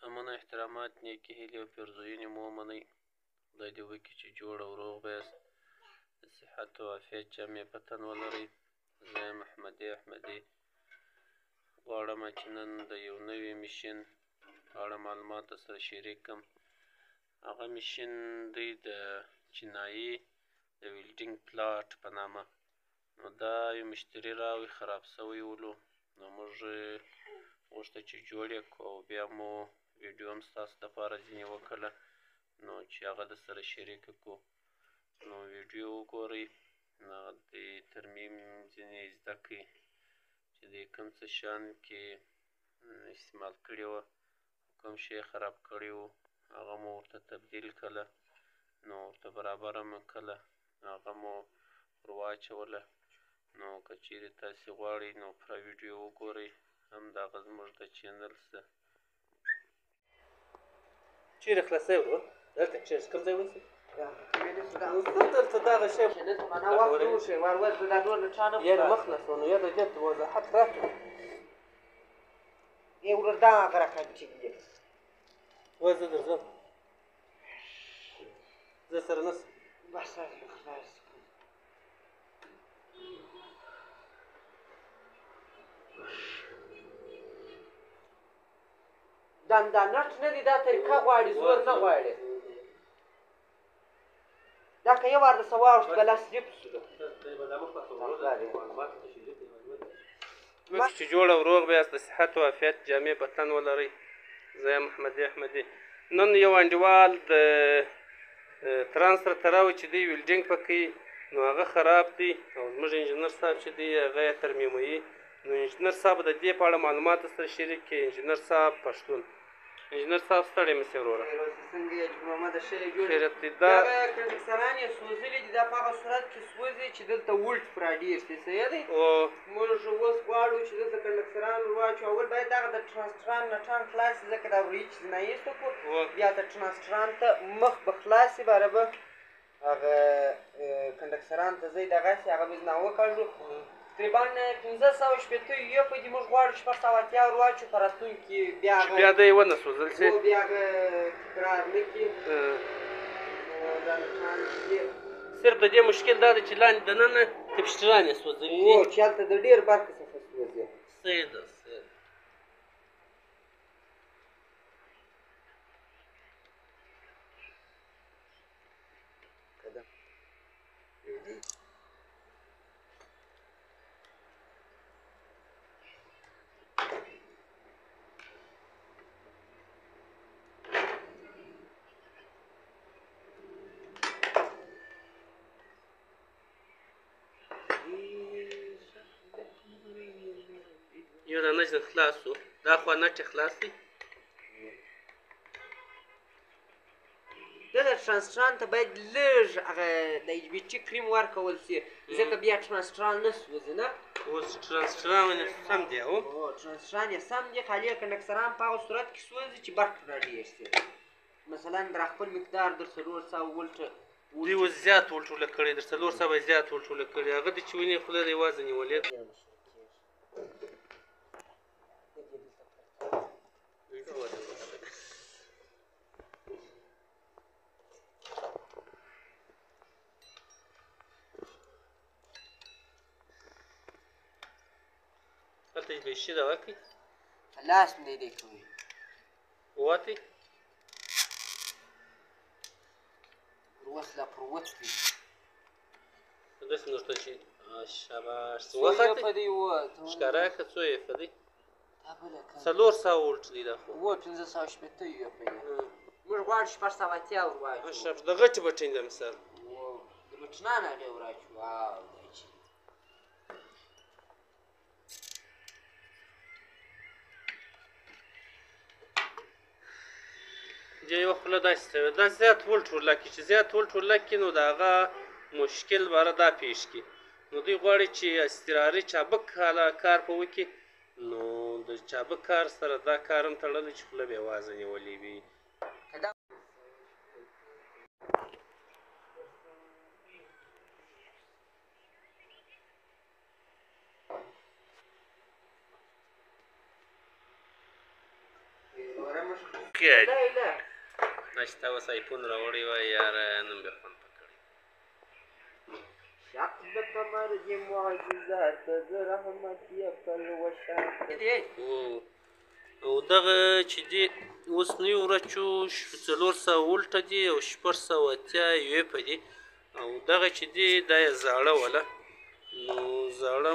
امنه احترامات نیکې هیلې او پیرزوینې مو ومنئ. خدای دې وکړي چې جوړ او روغ به یاست، د صحت او عافیت جامې په تن ولرئ. زه یم احمدي. غواړم چې نن د یو نوي مشین په اړه معلومات سره شریک کړم. هغه مشین دی د چینایي د ویلډینګ پلاټ په نامه. نو دا یو مشتري راوړی خراب شوی ولو، نو موږ غوښته چې جوړ یې کړو او بیا مو ویډیو هم ستاسو دپاره ځینې وکړله، نو چې هغه درسره شریکه کړو. نو ویډیو وګورئ، نو د ترمیم ځینې زده کړئ چې د کوم څه شیان کې استعمال کړي وه، کوم شی خراب کړي وو، هغه مو ورته تبدیل کړله، نو ورته برابره مو کړله، هغه مو ور واچوله. نو که چیرې تاسې غواړئ نو پوره ویډیو وګورئ، همدغه زموږ د چینل څه. چیرې خلاصوي ورور؟ دلته چیرې کوم ځای ونیسئ؟ دلته دغه شی یعنې مه خلاصوه، نو یا د دې وضاحت راکړه. یې ورور دا هغه رقم ټیک دی. وایه زه درځم، زه سره نشم. بس خلاص دا نټ نه دی، دا طریقه غواړي، زور نه غواړي. دا که یو وار درڅه واوښت به لاس ریپ شو. وکړي چې جوړ او روغ به یاست، د صحت او عافیت جامې په تن ولرئ. زه یم احمدي. نن یو انډیوال د ترانس راته راوړي چې دی ویلډینګ په کوي، نو هغه خراب دی او زموږ انجینر صاحب چې دی هغه یې ترمیموي. نو انجینر صاحب د دې په اړه معلومات سره شریک کړي. انجینر صاحب پښتون. انجینر صاحب ستړی مه شې وروره. څنګه یې محمد ښه یې جوړ خیریت دی. دا کنډکټران یې سوځلي دي، دا په هغه صورت کې سوځي چې دلته ولټ په راډیږي. صحیح دی؟ موږ اوس غواړو چې دلته کنډکټران ور واچوو. اول باید دغه د ټرانسټران نټان خلاص شي، ځکه دا وریچ نه ایسته کړو، بیا د ټرانسټران ته مخ به خلاص شي، باره به هغه کنډکټران ته ځئ دغسې هغه به زنا وکاږو. تقریبا 1580 یو په دې موږ غواړو 680 ور واچو، په راتلونکي بیا چې بیا دی ونه سوځل شي، بیا هغه تکرار نه کړي. صرف د دې مشکل دا دی چې لاندې دننه تپشتران یې سوځلي دي، چې هلته د ډېر برق څخه سوځي. صحیح ده. یو دا نجن خلاص و، دا خوا نټ یې خلاص دی. دغه ټرانسټران ته باید لږ هغه د ایچ بي ټي کریم ورکول شي، ځکه بیا ټرانسټران نه سوځي. نه اوس ټرانسټران یې سم دی. ټرانسټران یې سم دی، خالي کنډکټران په هغه صورت کې سوځي چې برق راډیږي. مثلا در خپل مقدار در 400 ولټه دوی اوس زیات ولټوله کړی، در 400 به یې زیات ولټوله کړی. هغه دی چې ونې خوله دی یوازې نیولې ده. هلته به یې شي دغه کړي، لاس مې دی کوي ووتئ، وروت لا پروت وي. داسې نو ورته چې شاباش وختې ښکاره یې کړه. څو یې ښه دی؟ 400 ولټ دی دا. خو 1580 یو په دی. موږ غواړو 680 ور واچوو. د غټې بټۍ ده مثال د بټنان هغې ور واچوو. واو دې یوه خوله داسې شوې، دا زیات ولټ ورلکړي. چې زیات ولټ ورلکړي نو د هغه مشکل باره دا پیښ کړي. نو دوی غواړي چې اضطراري چابک کار په وکړي. نو د چابک کار سره دا کار هم تړلی چې خوله به یې وازه نیولې وي. خیر لا نشته اوس ایفون راوړی وای یاره نن بیا خوند پکړی شق د قمر دې معجزات د رحمت یې پل وشات او دغه چې دی اوس نوي ورچو 400 ولټه دي او 680 یو په دي او دغه چې دی دا یې زاړه وله نو زاړه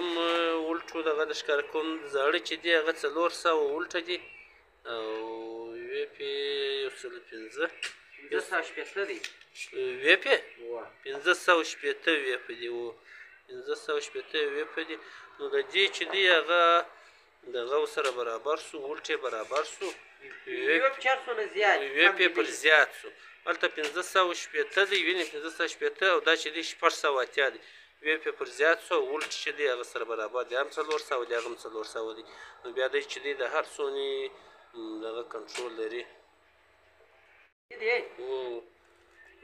ولټو دغه د ښکاره کوم زاړه چې دی هغه 400 ولټه دي او یو پې 115 550 دی یو پې 580 یو په دي 580 یو په دي نو د دې چې دی هغه دغه سره برابر سو ولټې برابر سو یو 400 نه زیات یو پې پر زیات سو هلته 580 دی وینې 580 او دا چې دی 680 دی یو پې پر زیات سو ولټ چې دی هغه سره برابر دی هم 400 دی هغه هم 400 دی نو بیا دی چې دی د هر څونې دغه کنټرول لري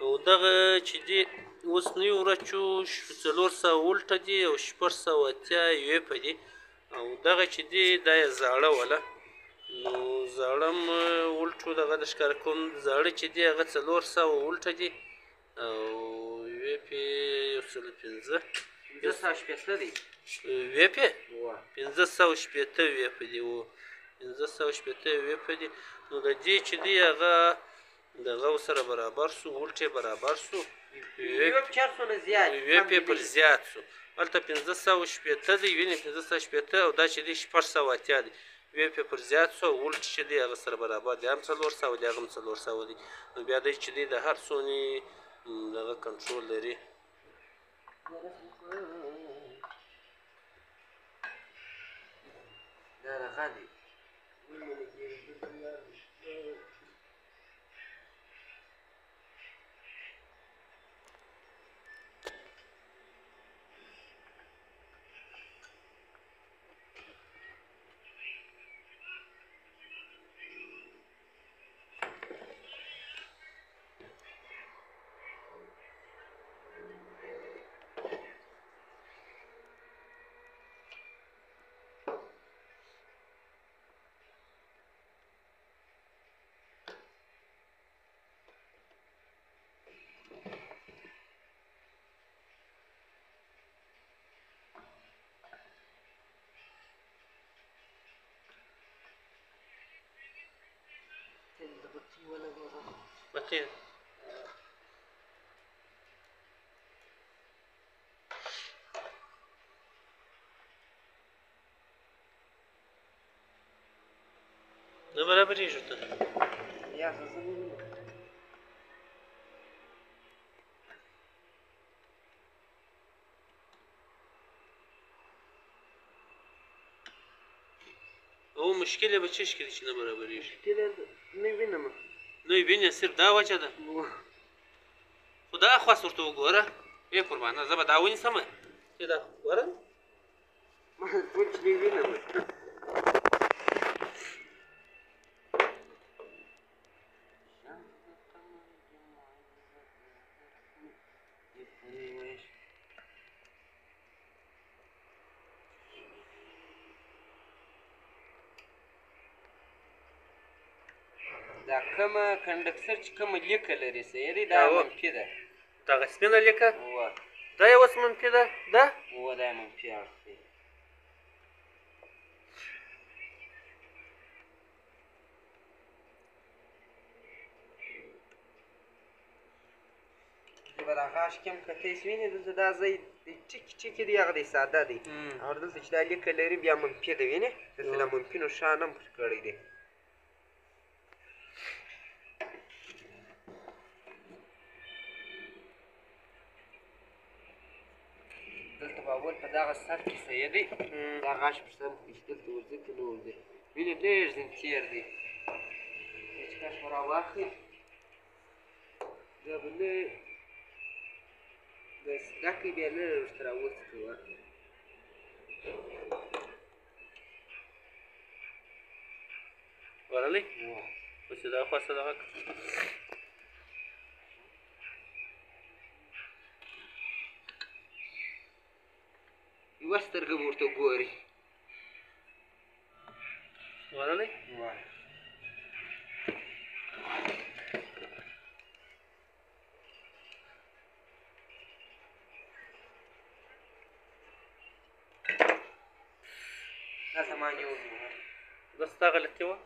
او دغه چې دی اوس نوي ورچو 400 ولټه دي او 680 یو په دي او دغه چې دی دا یې زاړه وله نو زاړه ولټو دغه د ښکاره کوم زاړه چې دی هغه 400 ولټه دي او یو پې 115 550 دی یو پې 580 یو په دي 580 یو په دي نو د دې چې دی هغه دغه سره برابر سو ولټې برابر سو یو 400 نه زیات یو پې پر زیات سو هلته 580 دی وینې 580 او دا چې دی 680 دی یو پې پر زیات سو ولټ چې دی هغه سره برابر دی هم 400 دی هغه هم 400 دی نو بیا دی چې دی د هر څونې دغه کنټرول لري دا رغه دی بطي نه برابرېږي ته یا زه او مشکل یې به څه شي چې نه برابرېږي نه وینم نه یې وینې صرف دا وجه ده خو دا خواست ورته وګوره ای قربانه زه به دا ونیسم چې دا ګوره ما ټول چې وینم دا کومه کنډکسر چې کومه لیکه لري سیدي دا منفي ده دغه سپینه لیکه دا یې اوس منفي ده دا دا منفي اړخ دی زه به دا غاښ کې هم که تاسو وینئ دلته دا ځای ټیکې ټیکې دی هغه دی ساده دی او دلته چې دا لیکه لري بیا منفي ده وینې دلته دا منفي نښان هم پرې کړی دی دلته به اول په دغه سر کې سیدی دا غاښ پر سر چې دلته ورځي که نه ورځي وینې ډېر ځین تېر دی چې کاش به راواخلي دا به نه داسې دا کوي بیا لرې ورته راوڅکوه ورغلی اوس یې دا خوا څه دغه یوه سترګه به ورته ګوري ورغلی دغسې ما نیولو دا ستا غلطي وه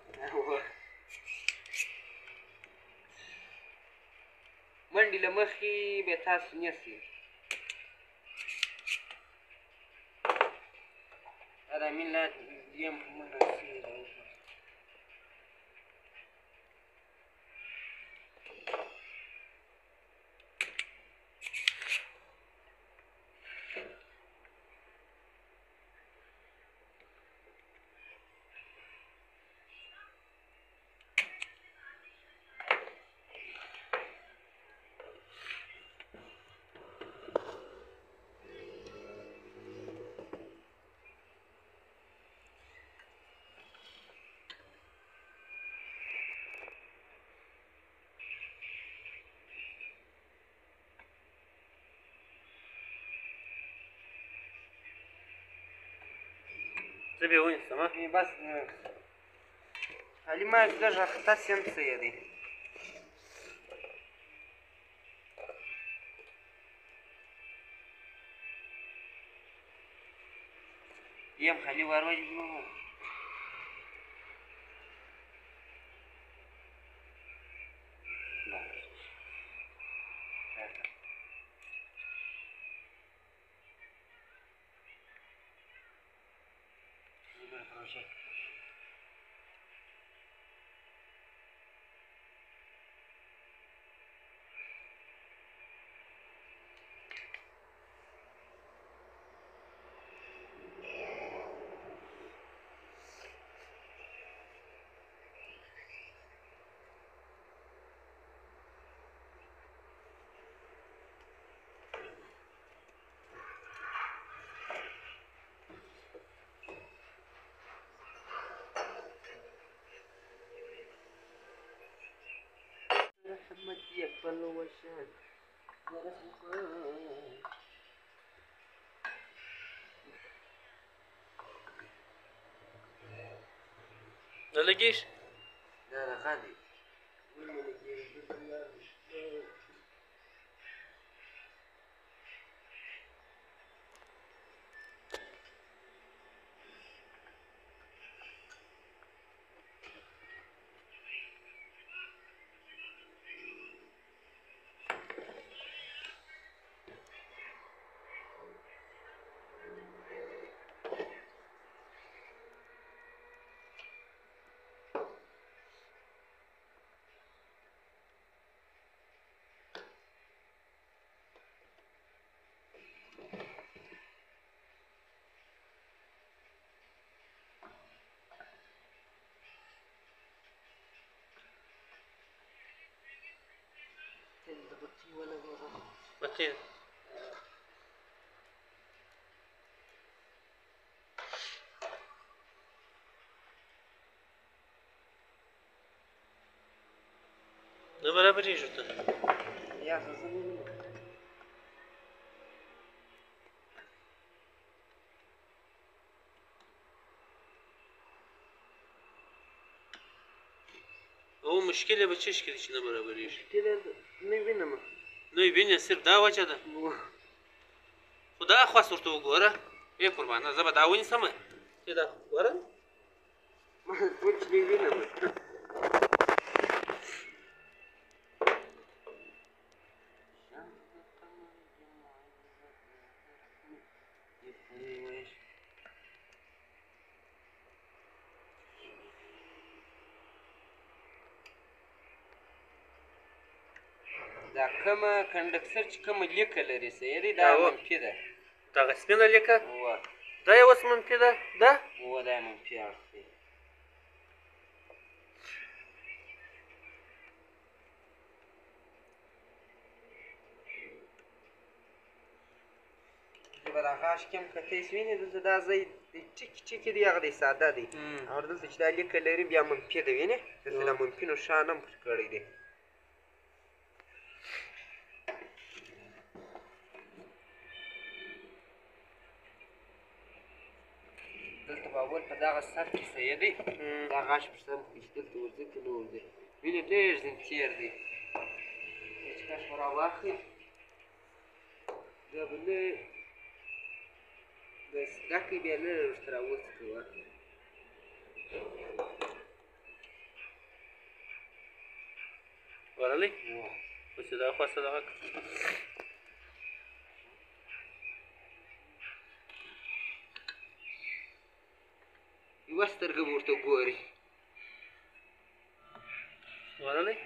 منډې له مخکې به تاسو نیسئ دا د امین لا یم په منډه زه به یې ونیسم بس علي ما لږ اخته سیم څه یې دی یم خالي ورولي محمد يقبل وشهد نه لګېږي لا لا غالي بطيء ده برابر يجوته يا زلمه هو مشكلة بتشيش كده شنو برابر يجي كده نوینم نو ویني صرف دا وجه ده خدا خو صورت وګوره ای قربانه زه به دا ونیسم چې دا ګوره ما ټول نوینم دا کومه کنډکسر چې کومه لیکه لري سیدي دا منفي ده دغه سپینه لیکه دا یې اوس منفي ده دا دا منفي اړخ دی زه به دا غاښ کې هم که تاسو وینئ دلته دا ځای ټیکې ټیکې دی هغه دی ساده دی او دلته چې دا لیکه لري بیا منفي ده وینې دلته دا منفي نښان هم پرې کړی دی دلته به اول په دغه سر کې سیدي دا غاښ پر سم کړي چې دلته ورځي که نه ورځي وینې ډېر ځین تېر دی چې کاش به راواخلي دا به نه داسې دا کوي بیا لرې ورته راوڅکوه ورلی اوس دا خوا څه دغه یوه سترګه به ورته ګوري ورلی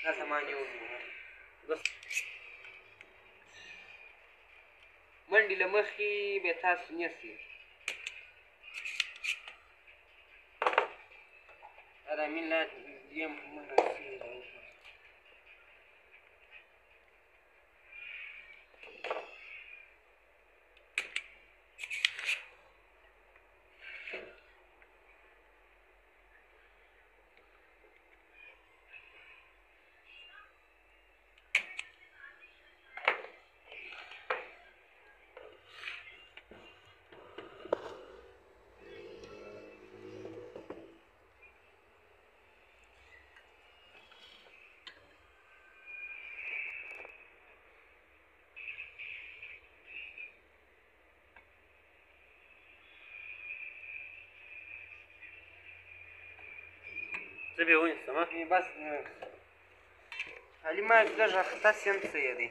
دا زما نیول منډې له مخکې به تاسو نیسئ دا د امین لا یم په منډه زه به یې ونیسم بس علي ما لږ اخته سیم څه یې دی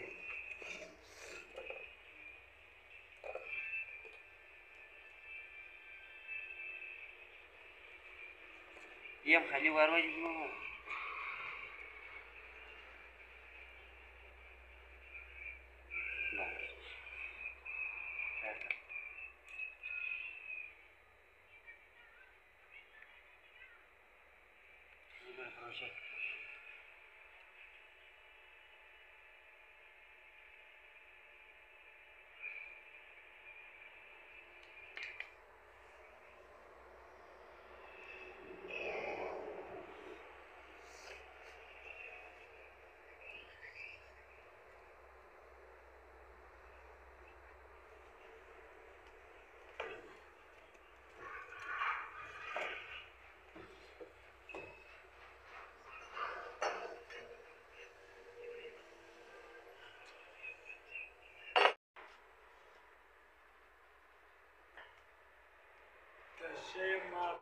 یم خالي وروجي Shame